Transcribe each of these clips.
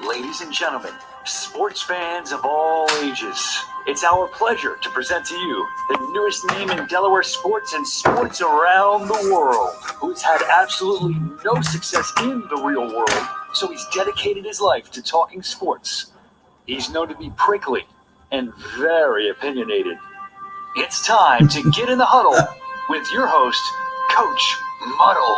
Ladies and gentlemen, sports fans of all ages, it's our pleasure to present to you the newest name in Delaware sports and sports around the world, who's had absolutely no success in the real world, so he's dedicated his life to talking sports. He's known to be prickly and very opinionated. It's time to get in the huddle with your host, Coach Muddle.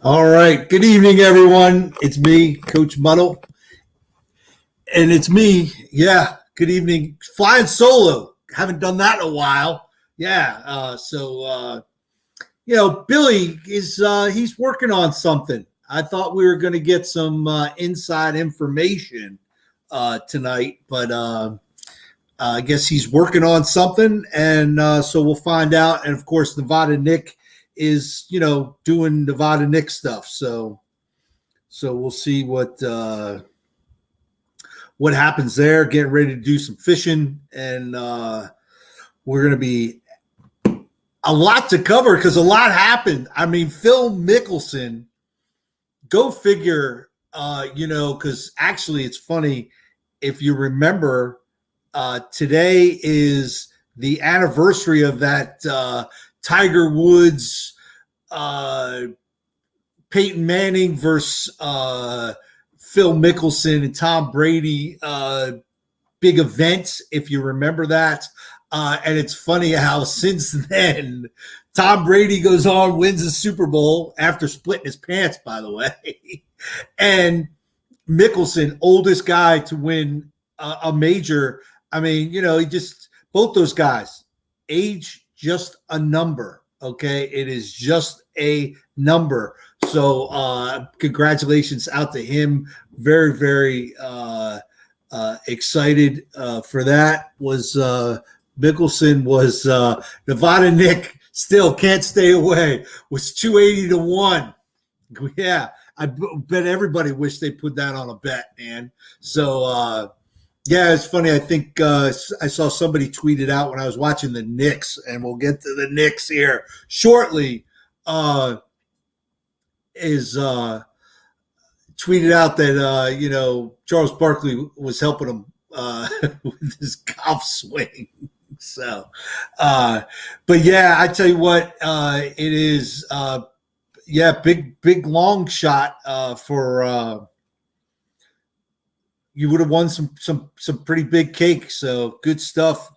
All right. Good evening, everyone. It's me, Coach Muddle. And it's me. Yeah. Good evening. Flying solo. Haven't done that in a while. Yeah. Billy is he's working on something. I thought we were going to get some inside information tonight, but I guess he's working on something. And so we'll find out. And of course, Nevada Nick is, doing Nevada Nick stuff. So we'll see what happens there. Getting ready to do some fishing, and we're going to be a lot to cover because a lot happened. I mean, Phil Mickelson, go figure, because actually it's funny. If you remember, today is the anniversary of that Tiger Woods, Peyton Manning versus Phil Mickelson and Tom Brady big event, if you remember that. And it's funny how since then, Tom Brady goes on, wins the Super Bowl after splitting his pants, by the way. And Mickelson, oldest guy to win a major. I mean, both those guys, age just a number, okay? It is just a number. So congratulations out to him. Very, very excited for that. Mickelson was Nevada Nick, still can't stay away, was 280-1. Yeah, I bet everybody wished they put that on a bet, man. So yeah, it's funny. I think I saw somebody tweet it out when I was watching the Knicks, and we'll get to the Knicks here shortly. Is tweeted out that Charles Barkley was helping him with his golf swing. So, but yeah, I tell you what, it is big long shot for. You would have won some pretty big cake. So good stuff.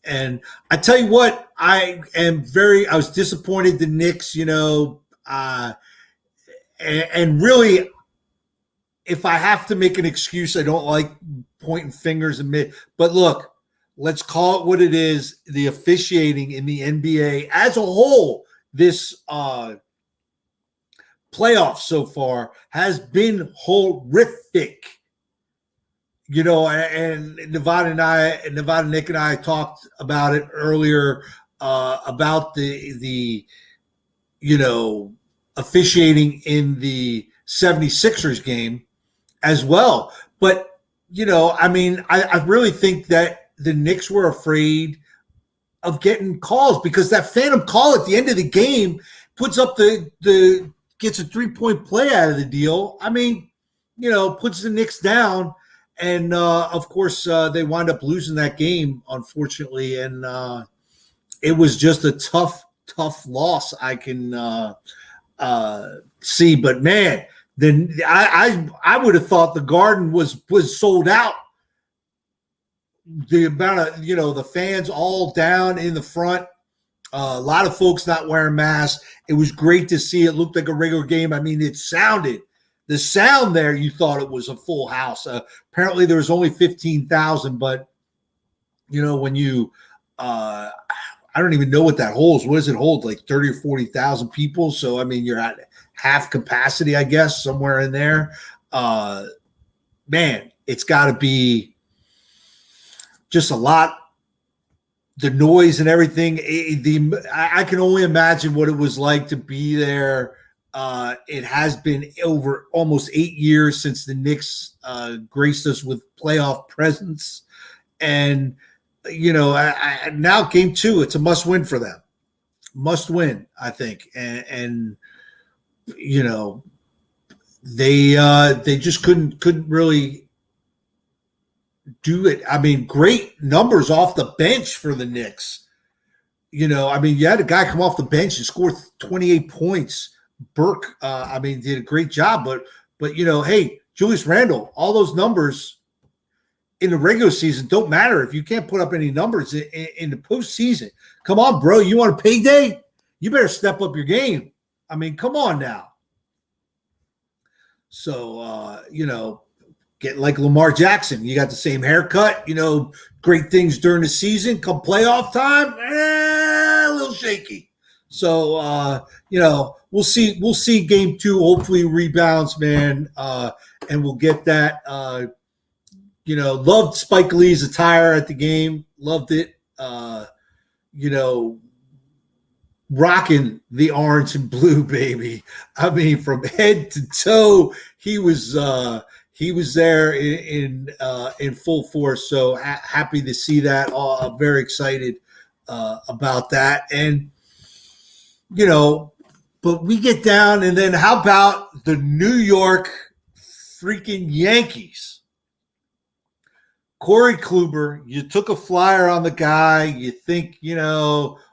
And I tell you what, I was disappointed the Knicks, and really, if I have to make an excuse, I don't like pointing fingers but look, let's call it what it is. The officiating in the NBA as a whole, this playoff so far has been horrific. And Nevada Nick and I talked about it earlier about the officiating in the 76ers game as well. But, I really think that the Knicks were afraid of getting calls because that phantom call at the end of the game puts up gets a 3-point play out of the deal. I mean, puts the Knicks down. And, of course, they wound up losing that game, unfortunately. And it was just a tough loss I can see. But, man, then I would have thought the Garden was sold out. The amount of, the fans all down in the front. A lot of folks not wearing masks. It was great to see. It looked like a regular game. I mean, it sounded. The sound there, you thought it was a full house. Apparently, there was only 15,000, but when you, I don't even know what that holds. What does it hold? Like 30 or 40,000 people. So I mean, you're at half capacity, I guess, somewhere in there. Man, it's got to be just a lot. The noise and everything. I can only imagine what it was like to be there. It has been over almost 8 years since the Knicks graced us with playoff presence. And, now game 2, it's a must win for them. Must win, I think. And they just couldn't really do it. I mean, great numbers off the bench for the Knicks. You had a guy come off the bench and score 28 points. Burke, did a great job. But hey, Julius Randle, all those numbers in the regular season don't matter if you can't put up any numbers in the postseason. Come on, bro. You want a payday? You better step up your game. I mean, come on now. So, getting like Lamar Jackson, you got the same haircut, great things during the season. Come playoff time, a little shaky. So, we'll see game 2, hopefully rebounds, man. And we'll get that. Loved Spike Lee's attire at the game. Loved it. Rocking the orange and blue, baby. I mean, from head to toe, he was there in full force. So happy to see that. I'm very excited about that. And but we get down, and then how about the New York freaking Yankees? Corey Kluber, you took a flyer on the guy. You think,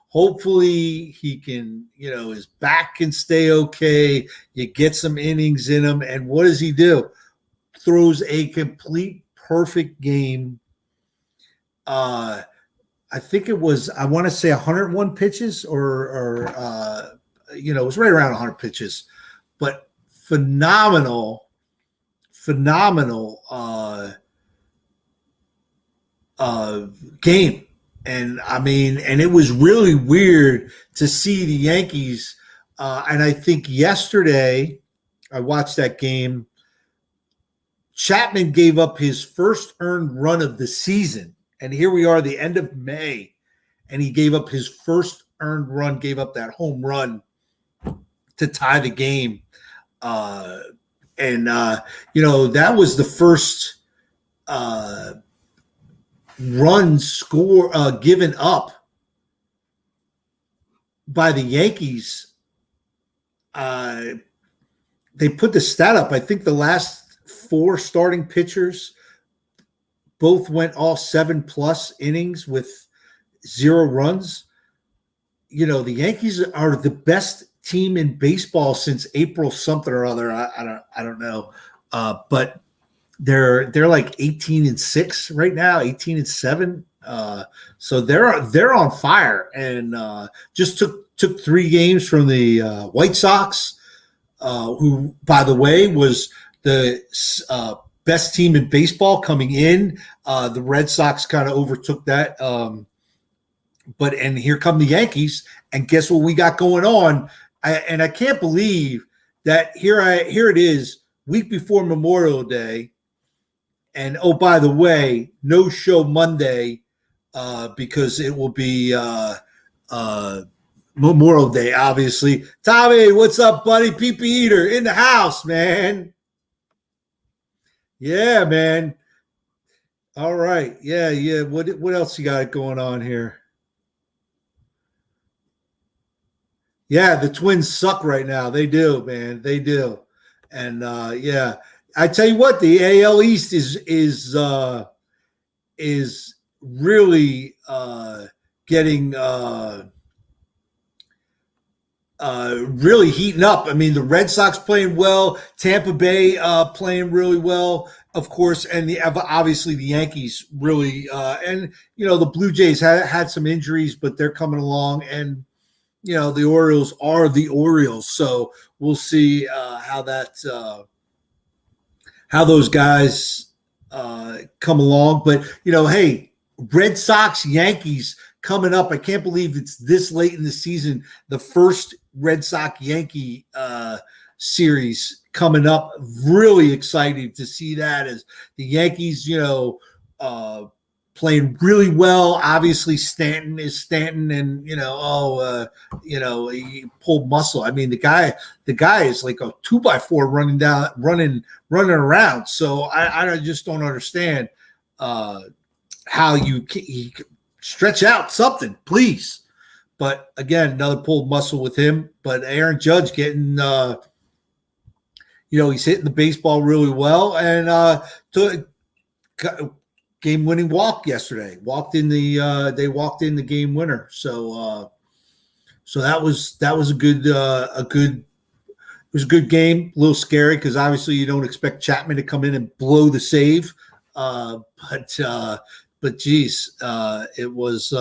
hopefully he can, his back can stay okay. You get some innings in him. And what does he do? Throws a complete perfect game. I think it was, I want to say 101 pitches or it was right around 100 pitches. But phenomenal game. And it was really weird to see the Yankees. And I think yesterday I watched that game. Chapman gave up his first earned run of the season. And here we are, the end of May. And he gave up his first earned run, gave up that home run to tie the game. That was the first run score given up by the Yankees. They put the stat up. I think the last 4 starting pitchers both went all 7+ innings with 0 runs. The Yankees are the best team in baseball since April something or other. I don't know, but they're like 18-6 right now, 18-7. So they're on fire, and just took 3 games from the White Sox, who, by the way, was the best team in baseball coming in. The Red Sox kind of overtook that. And here come the Yankees, and guess what we got going on? I can't believe that here it is, week before Memorial Day. And, oh, by the way, no show Monday because it will be Memorial Day, obviously. Tommy, what's up, buddy? PP Eater in the house, man. Yeah, man. All right. Yeah. What else you got going on here? Yeah, the Twins suck right now. They do, man. They do. And, I tell you what, the AL East is really getting really heating up. I mean, the Red Sox playing well, Tampa Bay playing really well, of course, and obviously the Yankees really and the Blue Jays had some injuries, but they're coming along, and the Orioles are the Orioles, so we'll see how those guys come along. But, hey, Red Sox, Yankees coming up. I can't believe it's this late in the season. The first Red Sox Yankee series coming up. Really excited to see that, as the Yankees, playing really well. Obviously, Stanton is Stanton, and he pulled muscle. I mean, the guy is like a 2x4 running around. So I just don't understand how you stretch out something, please. But again, another pulled muscle with him. But Aaron Judge getting he's hitting the baseball really well, and took game-winning walk yesterday. They walked in the game winner. So that was a good it was a good game. A little scary because obviously you don't expect Chapman to come in and blow the save. But geez, it was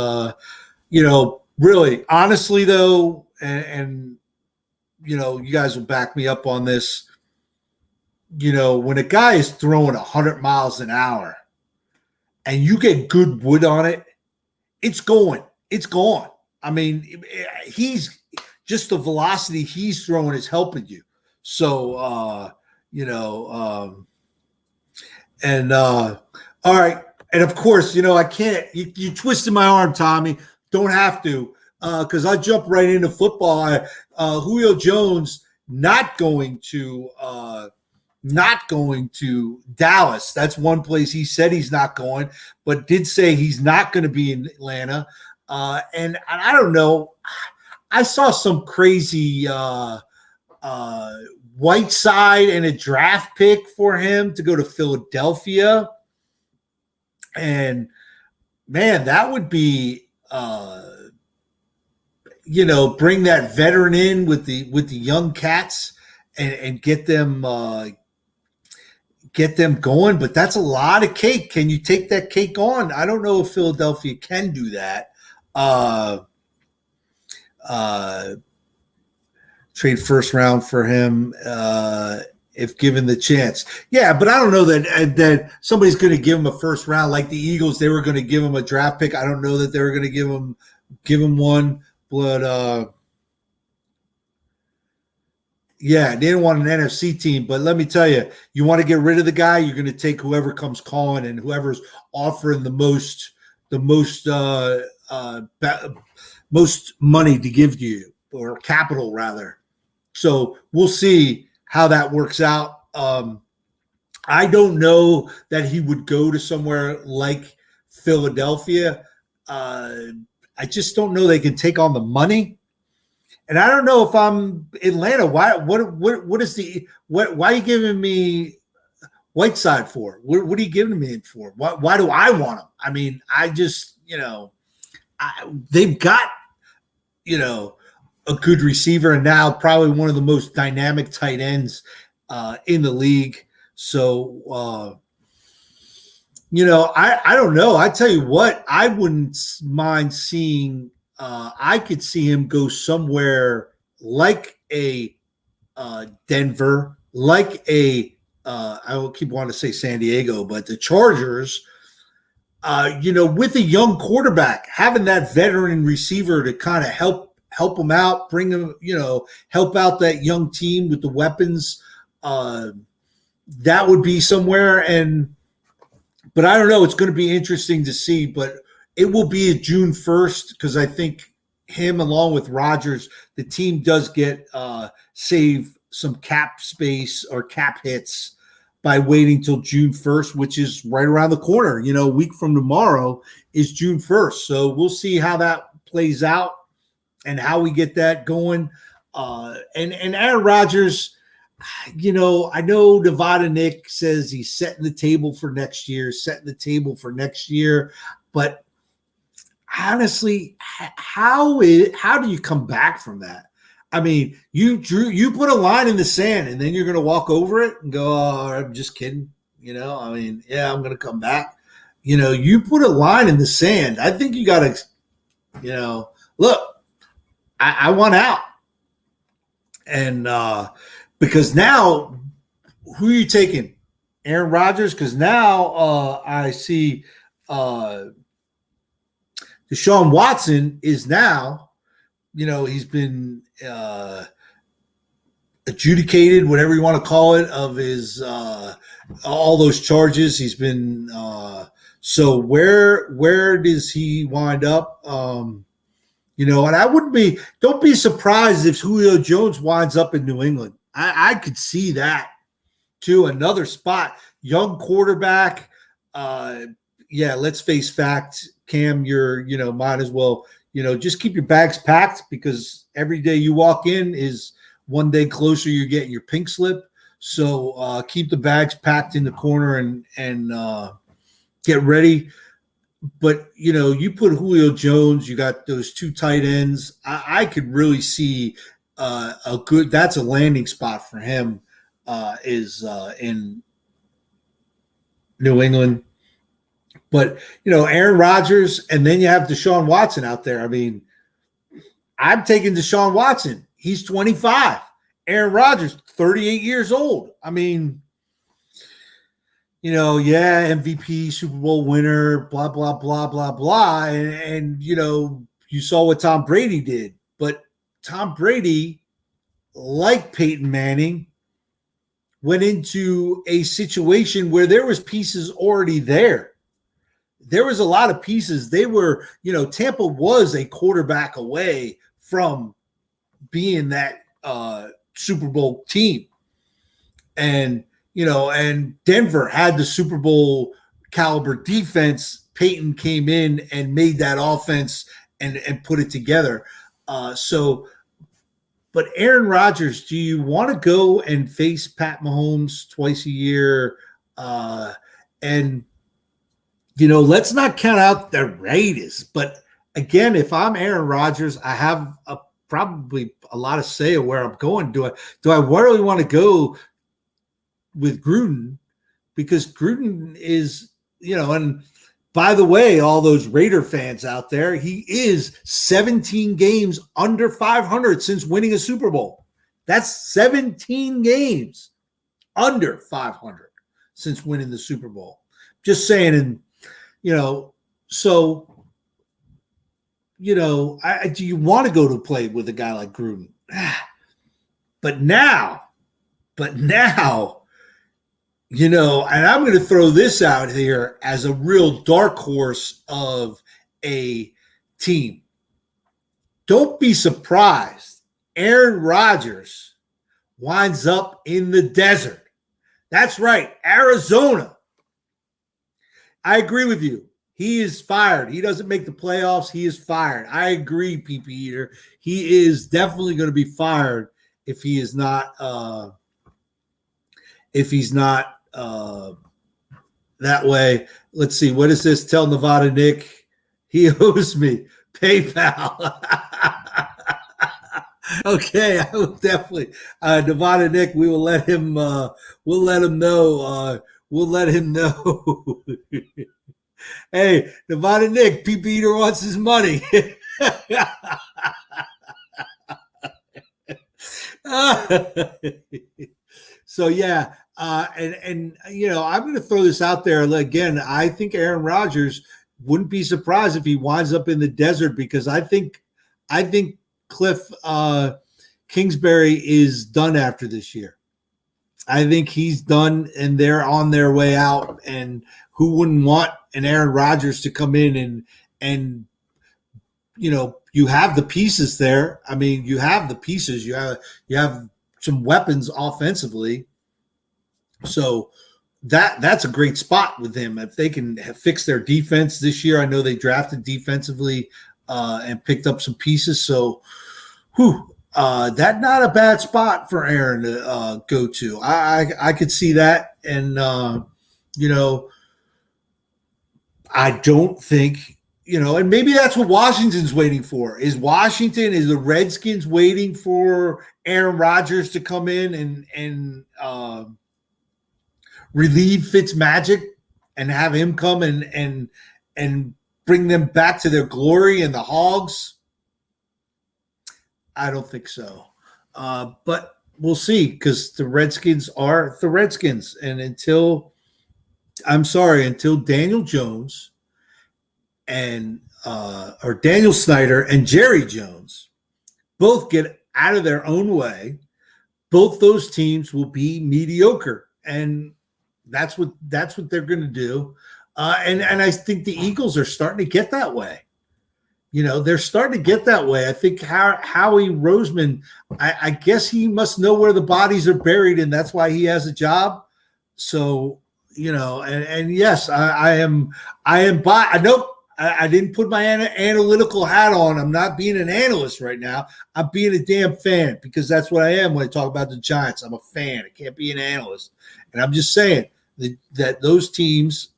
really honestly though, and you guys will back me up on this. When a guy is throwing 100 miles an hour and you get good wood on it, it's going. It's gone. I mean, he's just the velocity he's throwing is helping you. So, all right. And of course, I can't, you twisted my arm, Tommy. Don't have to, because I jump right into football. Julio Jones not going to Dallas. That's one place he said he's not going, but did say he's not going to be in Atlanta. And I don't know. I saw some crazy Whiteside and a draft pick for him to go to Philadelphia. And man, that would be bring that veteran in with the young cats and get them going. But that's a lot of cake. Can you take that cake on? I don't know if Philadelphia can do that. Trade first round for him if given the chance. Yeah, but I don't know that somebody's going to give him a first round like the Eagles. They were going to give him a draft pick. I don't know that they were going to give him one, but yeah, they didn't want an NFC team. But let me tell you, you want to get rid of the guy, you're going to take whoever comes calling and whoever's offering the most money to give to you, or capital rather. So we'll see how that works out. I don't know that he would go to somewhere like Philadelphia. I just don't know they can take on the money. And I don't know if I'm Atlanta. Why are you giving me Whiteside for? What are you giving me it for? Why do I want him? I mean, I just, they've got, a good receiver, and now probably one of the most dynamic tight ends in the league. So, I don't know. I tell you what, I wouldn't mind seeing. I could see him go somewhere like a Denver, like I will keep wanting to say San Diego, but the Chargers. With a young quarterback, having that veteran receiver to kind of help them out, bring them, help out that young team with the weapons. That would be somewhere. But I don't know. It's going to be interesting to see, but it will be June 1st because I think him along with Rodgers, the team does get save some cap space or cap hits by waiting till June 1st, which is right around the corner. A week from tomorrow is June 1st. So we'll see how that plays out and how we get that going. And Aaron Rodgers, I know Nevada Nick says he's setting the table for next year, but honestly, how do you come back from that? I mean, you put a line in the sand and then you're going to walk over it and go, oh, I'm just kidding. I mean, yeah, I'm going to come back. You put a line in the sand. I think you got to, look, I want out. And because now, who are you taking? Aaron Rodgers? Because now I see Deshaun Watson is now, he's been adjudicated, whatever you want to call it, of his all those charges. He's been so where does he wind up? And don't be surprised if Julio Jones winds up in New England. I could see that too. Another spot, young quarterback. Let's face facts. Cam, you're, might as well, just keep your bags packed because every day you walk in is one day closer you're getting your pink slip. So keep the bags packed in the corner and get ready. But, you put Julio Jones, you got those two tight ends. I could really see that's a landing spot for him is in New England. But, Aaron Rodgers, and then you have Deshaun Watson out there. I mean, I'm taking Deshaun Watson. He's 25. Aaron Rodgers, 38 years old. I mean, MVP, Super Bowl winner, blah, blah, blah, blah, blah. And you saw what Tom Brady did. But Tom Brady, like Peyton Manning, went into a situation where there was pieces already there. There was a lot of pieces. They were, Tampa was a quarterback away from being that Super Bowl team. And Denver had the Super Bowl caliber defense. Peyton came in and made that offense and put it together. But Aaron Rodgers, do you want to go and face Pat Mahomes twice a year? Let's not count out the Raiders. But again, if I'm Aaron Rodgers, I have probably a lot of say of where I'm going. Do I really want to go with Gruden? Because Gruden is, and by the way, all those Raider fans out there, he is 17 games under 500 since winning a Super Bowl. That's 17 games under 500 since winning the Super Bowl. Just saying, and do you want to go to play with a guy like Gruden? But now, and I'm going to throw this out here as a real dark horse of a team. Don't be surprised. Aaron Rodgers winds up in the desert. That's right, Arizona. I agree with you. He is fired. He doesn't make the playoffs. He is fired. I agree, PP Eater. He is definitely going to be fired if he is not that way. Let's see. What is this? Tell Nevada Nick he owes me PayPal. Okay, I will definitely Nevada Nick. We will let him. We'll let him know. We'll let him know. Hey, Nevada Nick, P. Peter wants his money. So yeah, and I'm going to throw this out there again. I think Aaron Rodgers wouldn't be surprised if he winds up in the desert, because I think Cliff Kingsbury is done after this year. I think he's done, and they're on their way out. And who wouldn't want an Aaron Rodgers to come in and you have the pieces there. I mean, you have the pieces. You have some weapons offensively. So that's a great spot with him. If they can fix their defense this year, I know they drafted defensively and picked up some pieces. So, that's not a bad spot for Aaron to go to. I could see that. And, I don't think, and maybe that's what Washington's waiting for. Is the Redskins waiting for Aaron Rodgers to come in and relieve Fitzmagic and have him come and bring them back to their glory and the Hogs? I don't think so. But we'll see, because the Redskins are the Redskins. And until Daniel Jones and or Daniel Snyder and Jerry Jones both get out of their own way, both those teams will be mediocre. And that's what they're going to do. And I think the Eagles are starting to get that way. They're starting to get that way. I think Howie Roseman, I guess he must know where the bodies are buried, and that's why he has a job. So, and yes, I am by. I know I didn't put my analytical hat on. I'm not being an analyst right now. I'm being a damn fan because that's what I am when I talk about the Giants. I'm a fan. I can't be an analyst. And I'm just saying that those teams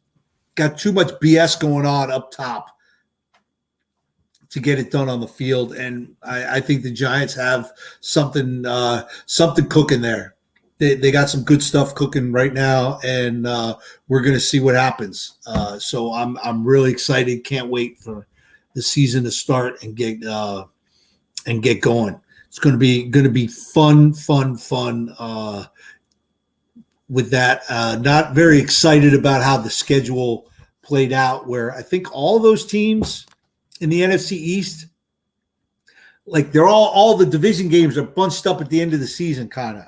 got too much BS going on up top to get it done on the field. And I think the Giants have something cooking there. They got some good stuff cooking right now, and we're going to see what happens. So I'm really excited. Can't wait for the season to start and get going. It's going to be fun with that. Not very excited about how the schedule played out, where I think all those teams in the NFC East, like they're all the division games are bunched up at the end of the season, kind of.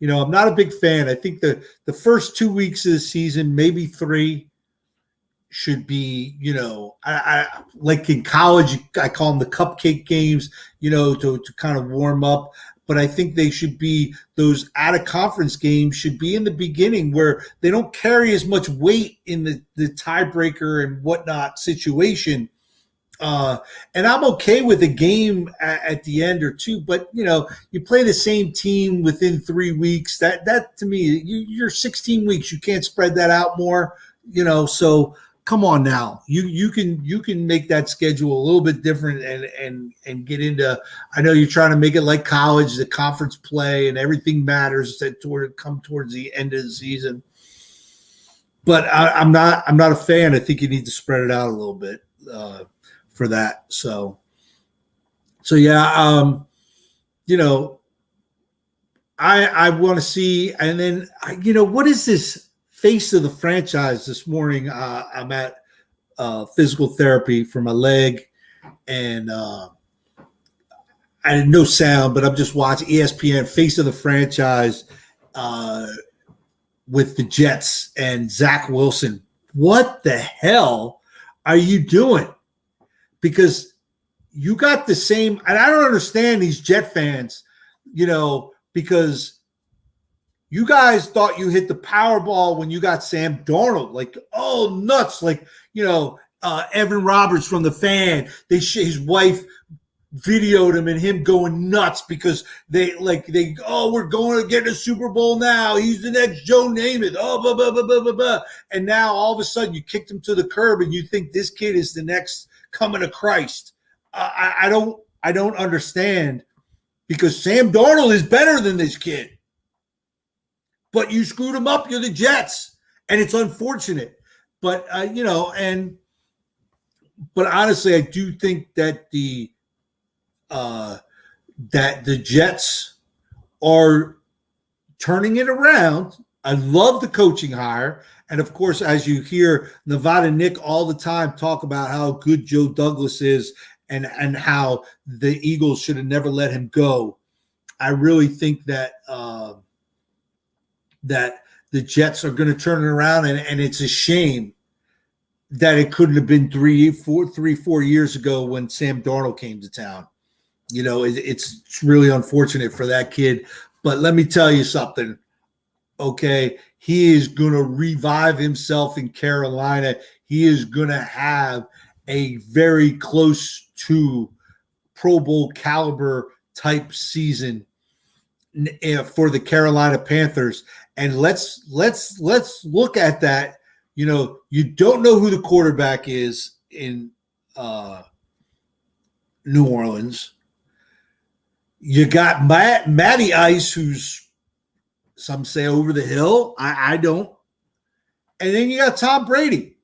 I'm not a big fan. I think the first 2 weeks of the season, maybe 3, should be, I like in college, I call them the cupcake games, to kind of warm up. But I think they should be, those out of conference games should be in the beginning where they don't carry as much weight in the tiebreaker and whatnot situation. And I'm okay with a game at the end or 2, but you play the same team within 3 weeks. That to me, you're 16 weeks. You can't spread that out more. So come on now. You can make that schedule a little bit different and get into. I know you're trying to make it like college, the conference play, and everything matters come towards the end of the season. But I'm not a fan. I think you need to spread it out a little bit. For that. So yeah, I want to see, and then, what is this face of the franchise this morning? I'm at physical therapy for my leg, and I had no sound, but I'm just watching ESPN face of the franchise with the Jets and Zach Wilson. What the hell are you doing? Because you got the same, and I don't understand these Jet fans, because you guys thought you hit the Powerball when you got Sam Darnold, like, oh, nuts, like, Evan Roberts from The Fan, his wife videoed him and him going nuts because we're going to get a Super Bowl now. He's the next Joe Namath. Oh, blah, blah, blah, blah, blah, blah. And now all of a sudden you kicked him to the curb and you think this kid is the next coming to Christ. I don't understand, because Sam Darnold is better than this kid. But you screwed him up. You're the Jets, and it's unfortunate. But but honestly, I do think that the Jets are turning it around. I love the coaching hire. And of course, as you hear Nevada Nick all the time talk about how good Joe Douglas is and how the Eagles should have never let him go, I really think that that the Jets are going to turn it around, and it's a shame that it couldn't have been 4 years ago when Sam Darnold came to town. It's really unfortunate for that kid. But let me tell you something. Okay, he is going to revive himself in Carolina. He is going to have a very close to Pro Bowl caliber type season for the Carolina Panthers. And let's look at that. You don't know who the quarterback is in New Orleans. You got Matty Ice, who's, some say, over the hill. I don't. And then you got Tom Brady.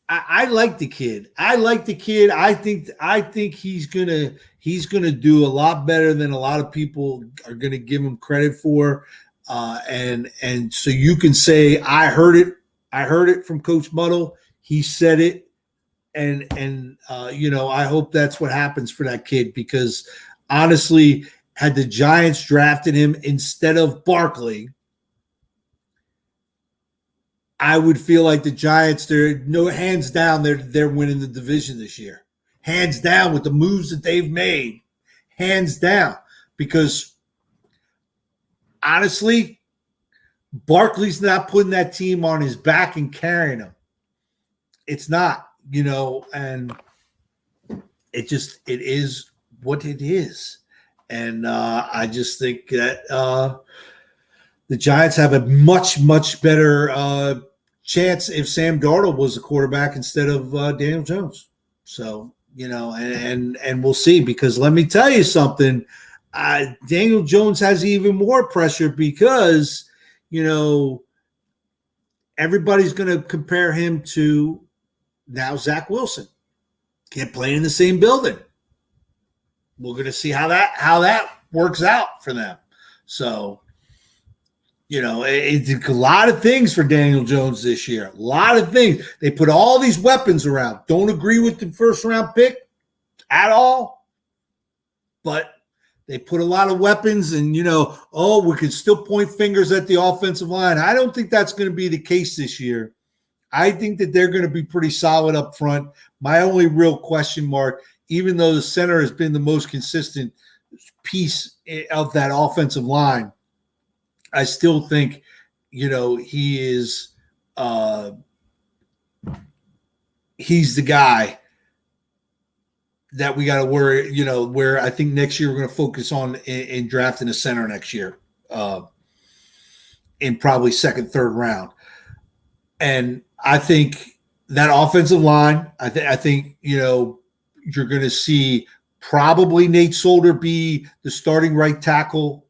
I like the kid. I think he's gonna do a lot better than a lot of people are gonna give him credit for. And so you can say, I heard it from Coach Muddle. He said it. And I hope that's what happens for that kid, because honestly, had the Giants drafted him instead of Barkley, I would feel like the Giants, hands down, they're winning the division this year. Hands down, with the moves that they've made. Hands down. Because honestly, Barkley's not putting that team on his back and carrying them. It's not, and it is what it is. And I just think that the Giants have a much, much better chance if Sam Darnold was the quarterback instead of Daniel Jones. So, and we'll see, because let me tell you something. Daniel Jones has even more pressure because, everybody's going to compare him to now Zach Wilson. Can't play in the same building. We're going to see how that works out for them. So, it's a lot of things for Daniel Jones this year. A lot of things. They put all these weapons around. Don't agree with the first round pick at all, but they put a lot of weapons, and, we can still point fingers at the offensive line. I don't think that's going to be the case this year. I think that they're going to be pretty solid up front. My only real question mark, even though the center has been the most consistent piece of that offensive line, I still think, he is he's the guy that we got to worry, where I think next year we're going to focus on in drafting a center next year in probably second, third round. And I think that offensive line, I think, you're going to see probably Nate Solder be the starting right tackle,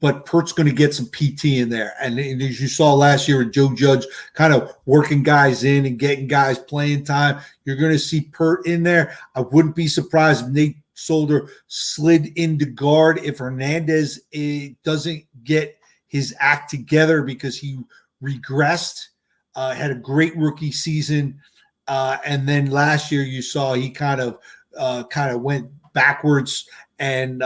but Pert's going to get some PT in there. And as you saw last year with Joe Judge kind of working guys in and getting guys playing time, you're going to see Pert in there. I wouldn't be surprised if Nate Solder slid into guard if Hernandez doesn't get his act together, because he regressed, had a great rookie season. And then last year you saw he kind of went backwards, and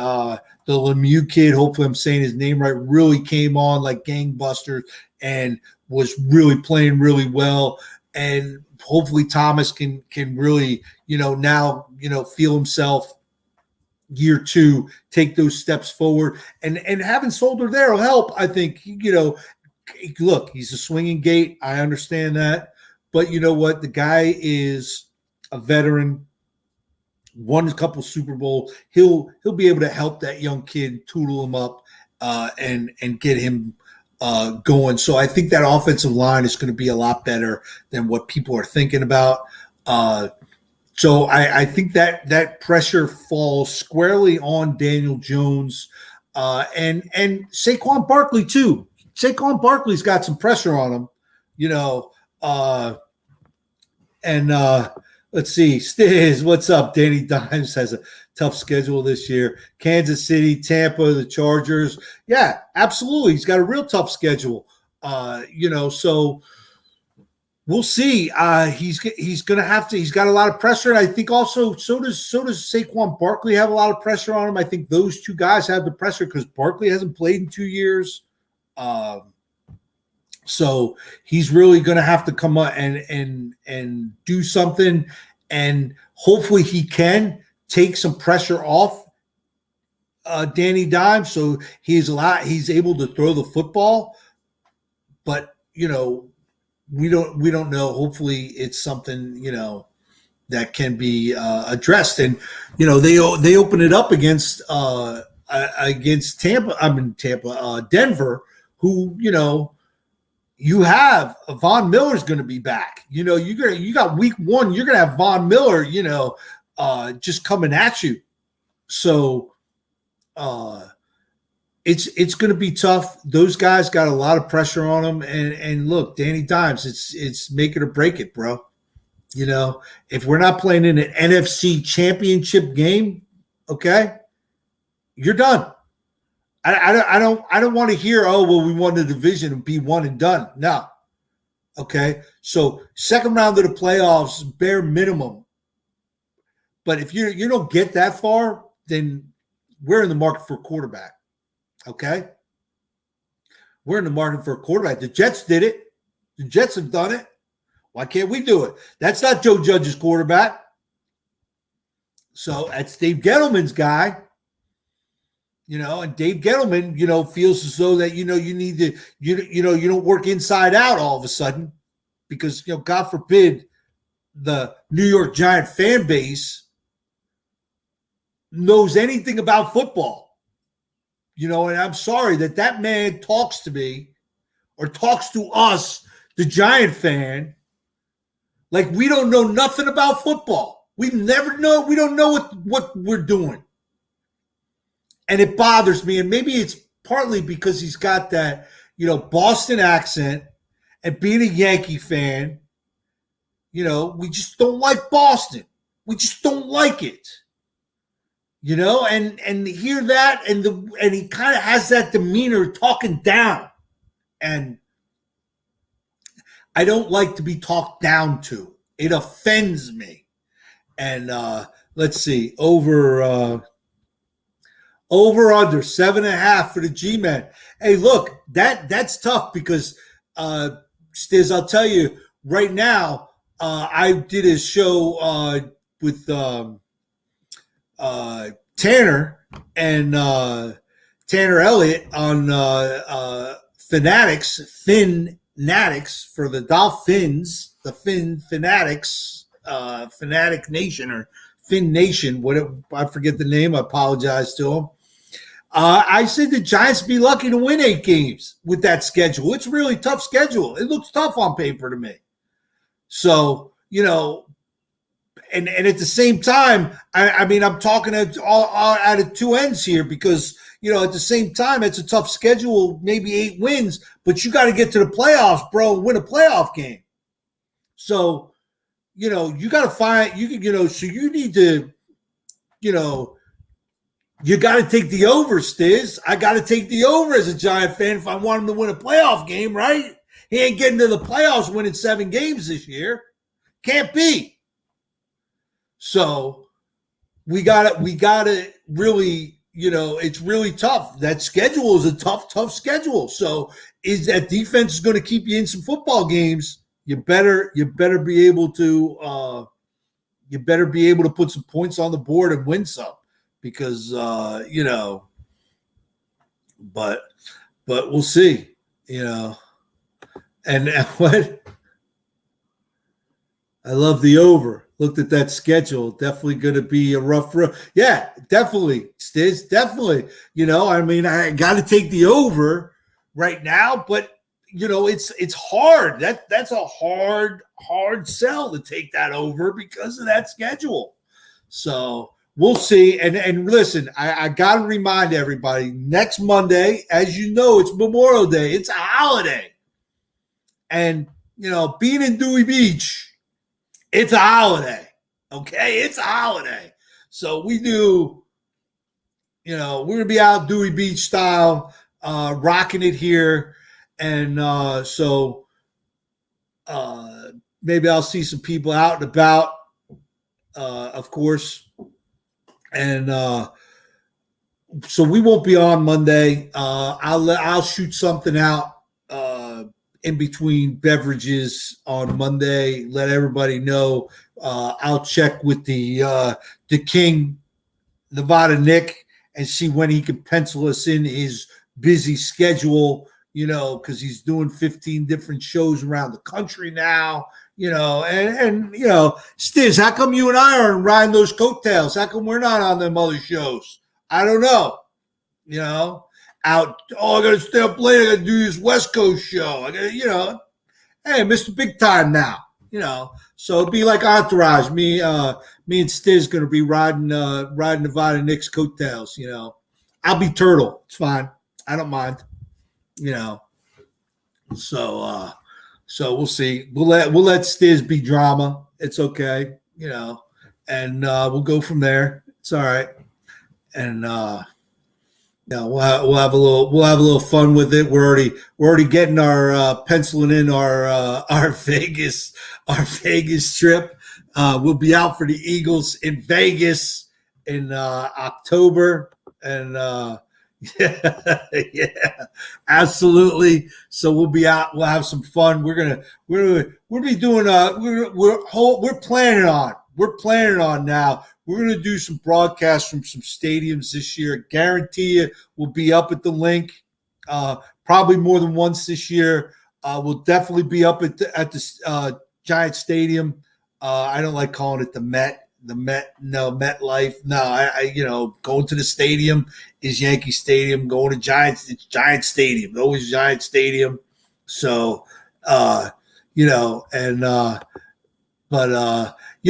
the Lemieux kid, hopefully I'm saying his name right, really came on like gangbusters and was really playing really well. And hopefully Thomas can really, now, feel himself year two, take those steps forward, and having Solder there will help. I think, look, he's a swinging gate. I understand that, but you know what? The guy is a veteran, won a couple Super Bowl. He'll be able to help that young kid, toodle him up, and get him going. So I think that offensive line is going to be a lot better than what people are thinking about. So I think that pressure falls squarely on Daniel Jones, and Saquon Barkley too. Saquon Barkley's got some pressure on him, let's see. Stiz, what's up? Danny Dimes has a tough schedule this year. Kansas City, Tampa, the Chargers. Yeah, absolutely. He's got a real tough schedule. So we'll see. He's going to have to. He's got a lot of pressure, and I think also so does Saquon Barkley have a lot of pressure on him. I think those two guys have the pressure because Barkley hasn't played in 2 years. So he's really going to have to come up and do something, and hopefully he can take some pressure off Danny Dimes, so he's able to throw the football. But we don't know. Hopefully it's something that can be addressed, and they open it up against Denver, who you have Von Miller's going to be back. You got week 1. You're going to have Von Miller, just coming at you. So it's going to be tough. Those guys got a lot of pressure on them. And look, Danny Dimes, it's make it or break it, bro. If we're not playing in an NFC championship game, okay, you're done. I don't want to hear, we won the division and be one and done. No. Okay. So second round of the playoffs, bare minimum. But if you don't get that far, then we're in the market for a quarterback. Okay. We're in the market for a quarterback. The Jets did it. The Jets have done it. Why can't we do it? That's not Joe Judge's quarterback. So that's Dave Gettleman's guy. And Dave Gettleman, feels as though that, you need to, you don't work inside out all of a sudden because, God forbid the New York Giant fan base knows anything about football, and I'm sorry that man talks to me or talks to us, the Giant fan, like we don't know nothing about football. We don't know what we're doing. And it bothers me. And maybe it's partly because he's got that, Boston accent and being a Yankee fan, we just don't like Boston. We just don't like it. And hear that and he kind of has that demeanor talking down. And I don't like to be talked down to. It offends me. And let's see, over under 7.5 for the G-Men. Hey, look, that's tough because Stiz, I'll tell you right now, I did a show with Tanner and Tanner Elliott on Fanatics for the Dolphins, the Fanatics, Fanatic Nation or Fin Nation, I forget the name. I apologize to them. I said the Giants be lucky to win 8 games with that schedule. It's a really tough schedule. It looks tough on paper to me. So, and at the same time, I mean, I'm talking all out of two ends here because, at the same time, it's a tough schedule, maybe 8 wins, but you got to get to the playoffs, bro, and win a playoff game. So, you got to find, so you need to, you got to take the over, Stiz. I got to take the over as a Giant fan if I want him to win a playoff game, right? He ain't getting to the playoffs winning 7 games this year. Can't be. So we got to really, it's really tough. That schedule is a tough schedule. So is that defense is going to keep you in some football games? You better be able to put some points on the board and win some because but we'll see, and what I love the over. Looked at that schedule. Definitely going to be a rough road. Yeah, definitely. Stiz, definitely. I mean, I got to take the over right now, but it's hard. That's a hard sell to take that over because of that schedule. So we'll see. And listen, I got to remind everybody, next Monday, as you know, it's Memorial Day. It's a holiday. And, being in Dewey Beach, it's a holiday, okay? It's a holiday. So we do, we're going to be out Dewey Beach style, rocking it here. And so maybe I'll see some people out and about, of course. And so we won't be on Monday. I'll shoot something out in between beverages on Monday. Let everybody know. I'll check with the King, Nevada Nick, and see when he can pencil us in his busy schedule. Because he's doing 15 different shows around the country now. And Stiz, how come you and I aren't riding those coattails? How come we're not on them other shows? I don't know. I got to stay up late. I got to do this West Coast show. I got to, hey, Mr. Big Time now, So it'd be like Entourage. Me and Stiz going to be riding Nevada Nick's coattails, I'll be Turtle. It's fine. I don't mind, So we'll see. We'll let Stiz be drama. It's okay, and we'll go from there. It's all right. And we'll have a little fun with it. We're already getting our penciling in our Vegas trip. We'll be out for the Eagles in Vegas in October, and yeah, absolutely. So we'll be out. We'll have some fun. We'll be doing. We're planning on we're planning on now. We're going to do some broadcasts from some stadiums this year. Guarantee you we'll be up at the link, probably more than once this year. We'll definitely be up at the Giant Stadium. I don't like calling it the Met. MetLife. No, going to the stadium is Yankee Stadium. Going to Giants, it's Giant Stadium. Always Giant Stadium. So,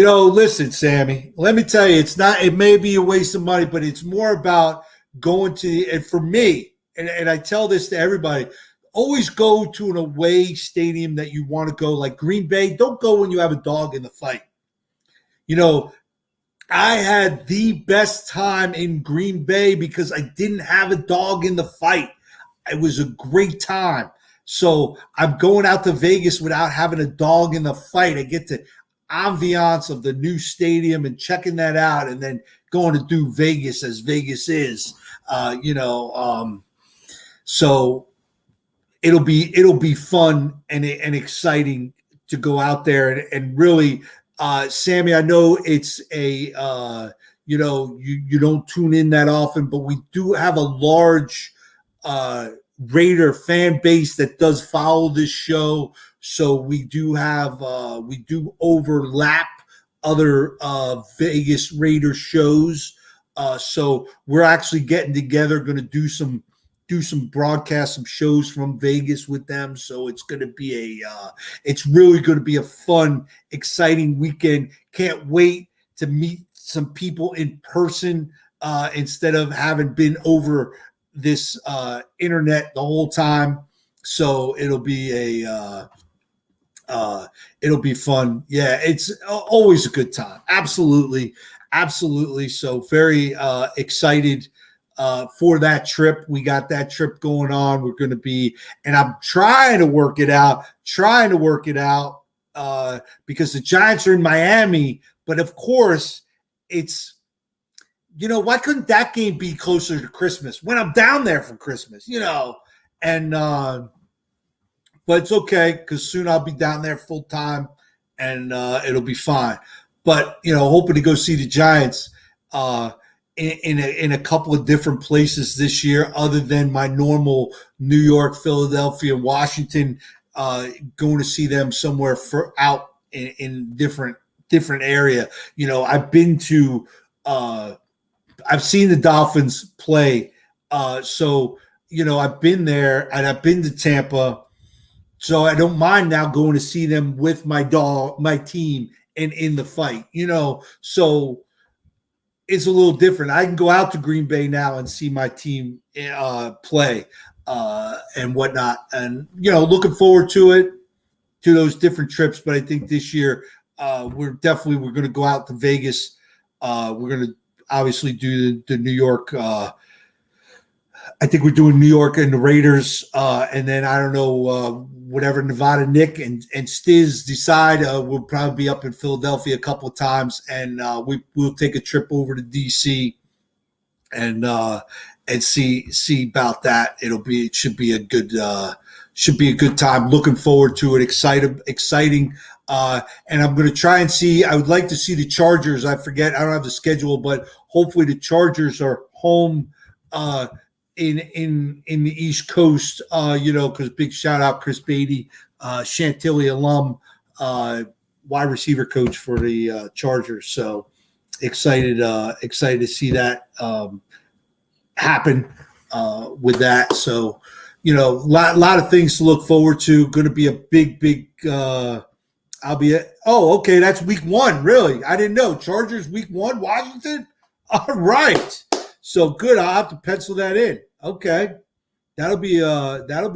listen, Sammy, let me tell you, it may be a waste of money, but it's more about going to, and for me, and I tell this to everybody, always go to an away stadium that you want to go, like Green Bay. Don't go when you have a dog in the fight. I had the best time in Green Bay because I didn't have a dog in the fight. It was a great time. So I'm going out to Vegas without having a dog in the fight. I get the ambiance of the new stadium and checking that out, and then going to do Vegas as Vegas is. So it'll be fun and exciting to go out there and really. Sammy, I know it's you don't tune in that often, but we do have a large Raider fan base that does follow this show. So we do overlap other Vegas Raider shows. So we're actually getting together, going to do some broadcasts, some shows from Vegas with them. So it's going to be it's really going to be a fun, exciting weekend. Can't wait to meet some people in person instead of having been over this internet the whole time. So it'll be it'll be fun. Yeah, it's always a good time. Absolutely. So very excited for that trip. We got that trip going on. We're going to be, and I'm trying to work it out because the Giants are in Miami. But of course, it's, why couldn't that game be closer to Christmas when I'm down there for Christmas, and, but it's okay because soon I'll be down there full time and it'll be fine. But, hoping to go see the Giants, in a couple of different places this year, other than my normal New York, Philadelphia, Washington, going to see them somewhere out in different area. I've been to, I've seen the Dolphins play. So, I've been there and I've been to Tampa. So I don't mind now going to see them with my team and in the fight, so it's a little different. I can go out to Green Bay now and see my team play and whatnot. And, looking forward to those different trips. But I think this year we're going to go out to Vegas. We're going to obviously do the New York. I think we're doing New York and the Raiders. And then I don't know, whatever Nevada Nick and Stiz decide, we'll probably be up in Philadelphia a couple of times, and we'll take a trip over to DC and see about that. It should be a good time. Looking forward to it. Exciting. And I'm going to try and see. I would like to see the Chargers. I forget. I don't have the schedule, but hopefully the Chargers are home in the East Coast, because big shout out Chris Beatty, Chantilly alum, wide receiver coach for the Chargers. So excited to see that happen with that. So, lot of things to look forward to. Going to be a big. Okay, that's week 1. Really, I didn't know. Chargers week 1, Washington. All right. So good. I'll have to pencil that in. Okay. That'll be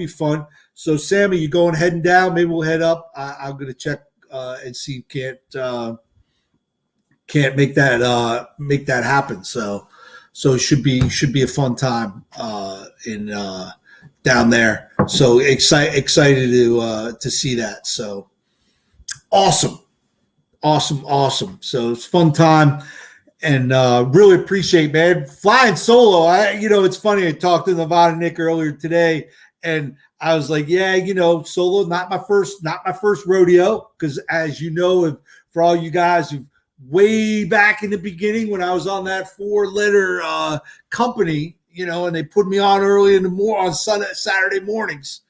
fun. So Sammy, you heading down? Maybe we'll head up. I'm going to check and see if can't make that happen. So it should be a fun time in down there. So excited to see that. So awesome. So it's a fun time. And really appreciate, man, flying solo. It's funny. I talked to Nevada Nick earlier today, and I was like, yeah, solo, not my first rodeo, because as you know, for all you guys who've way back in the beginning when I was on that 4-letter company, and they put me on early in the on Saturday mornings.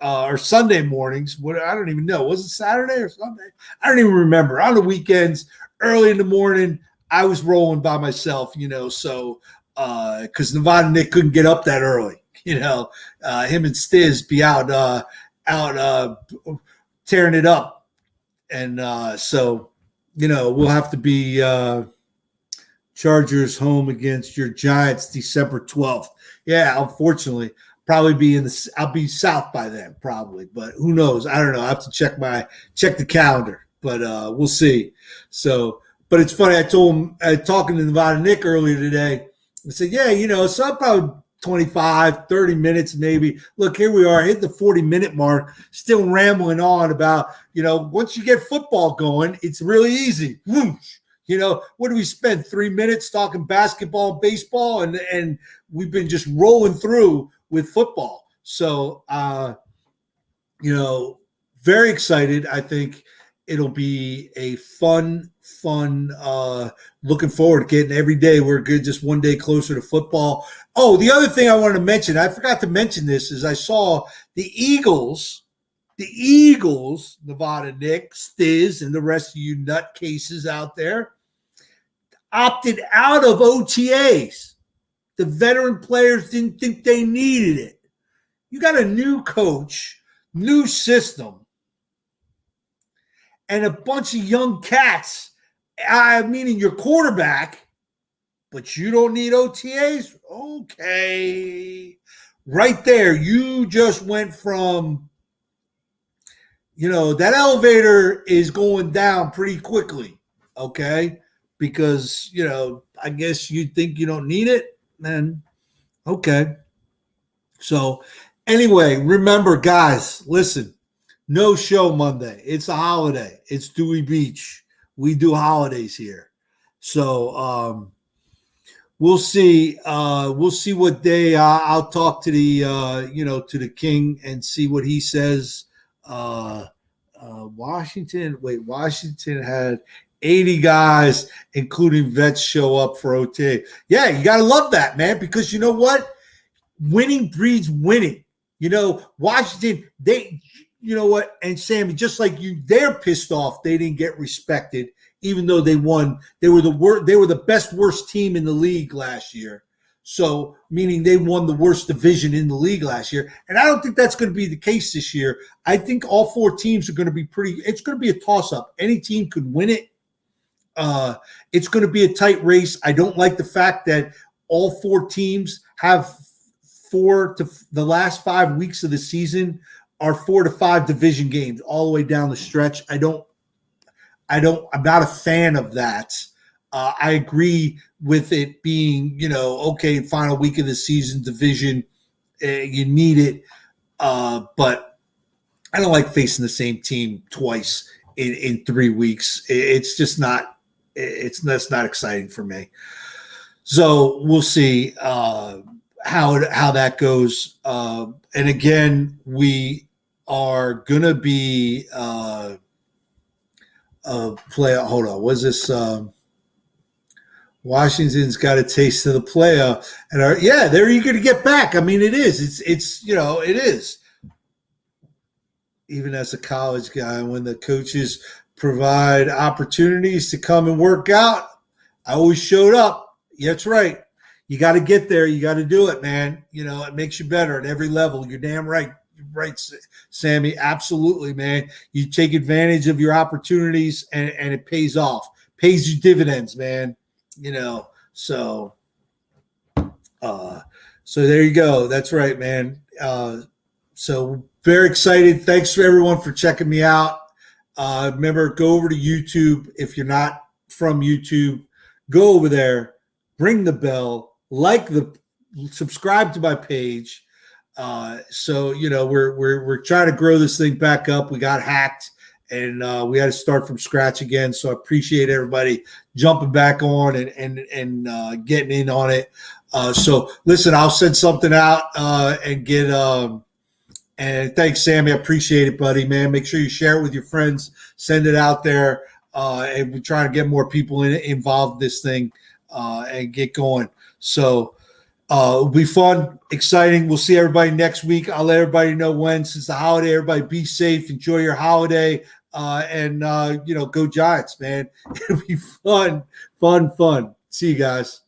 Or Sunday mornings. I don't even know. Was it Saturday or Sunday? I don't even remember. On the weekends, early in the morning, I was rolling by myself, so because Nevada Nick couldn't get up that early, him and Stiz be out tearing it up. And so, we'll have to be Chargers home against your Giants December 12th. Yeah, unfortunately. Probably I'll be south by then, probably, but who knows? I don't know. I have to check the calendar, but we'll see. So, but it's funny. I told him, talking to Nevada Nick earlier today, I said, yeah, so I'm probably 25, 30 minutes maybe. Look, here we are, hit the 40-minute mark, still rambling on about, once you get football going, it's really easy. Whoosh. What do we spend 3 minutes talking basketball and baseball, and we've been just rolling through with football. So, very excited. I think it'll be a fun, looking forward to getting every day. We're good, just one day closer to football. Oh, the other thing I wanted to mention, I forgot to mention this, is I saw the Eagles, Nevada Nick, Stiz, and the rest of you nutcases out there, opted out of OTAs. The veteran players didn't think they needed it. You got a new coach, new system, and a bunch of young cats, meaning your quarterback, but you don't need OTAs? Okay. Right there, you just went from, that elevator is going down pretty quickly, okay? Because, I guess you think you don't need it, then okay. So anyway, remember, guys, listen, no show Monday. It's a holiday. It's Dewey Beach. We do holidays here. So we'll see. We'll see what day I'll talk to the king and see what he says. Washington had 80 guys, including vets, show up for OTA. Yeah, you got to love that, man, because you know what? Winning breeds winning. Washington, and Sammy, just like you, they're pissed off they didn't get respected, even though they won. They were the best worst team in the league last year. So, meaning they won the worst division in the league last year. And I don't think that's going to be the case this year. I think all four teams are going to be it's going to be a toss-up. Any team could win it. It's going to be a tight race. I don't like the fact that all four teams have the last 5 weeks of the season are 4 to 5 division games all the way down the stretch. I'm not a fan of that. I agree with it being, okay, final week of the season, division, you need it. But I don't like facing the same team twice in 3 weeks. It's just not, that's not exciting for me. So we'll see how that goes. And again, we are going to be hold on. Was this Washington's got a taste of the playoff, and they're eager to get back. I mean, it is. It's it is. Even as a college guy, when the coaches provide opportunities to come and work out, I always showed up. Yeah, that's right. You got to get there. You got to do it, man. It makes you better at every level. You're damn right. You're right, Sammy. Absolutely, man. You take advantage of your opportunities, and it pays off. Pays you dividends, man. So there you go. That's right, man. So very excited. Thanks for everyone for checking me out. Remember, go over to YouTube. If you're not from YouTube, go over there, ring the bell, subscribe to my page. So we're trying to grow this thing back up. We got hacked, and we had to start from scratch again. So I appreciate everybody jumping back on and getting in on it. So listen, I'll send something out and get and thanks, Sammy. I appreciate it, buddy, man. Make sure you share it with your friends. Send it out there. and we're trying to get more people involved in this thing and get going. So it'll be fun, exciting. We'll see everybody next week. I'll let everybody know when. Since the holiday, everybody be safe, enjoy your holiday, and go Giants, man. It'll be fun. See you guys.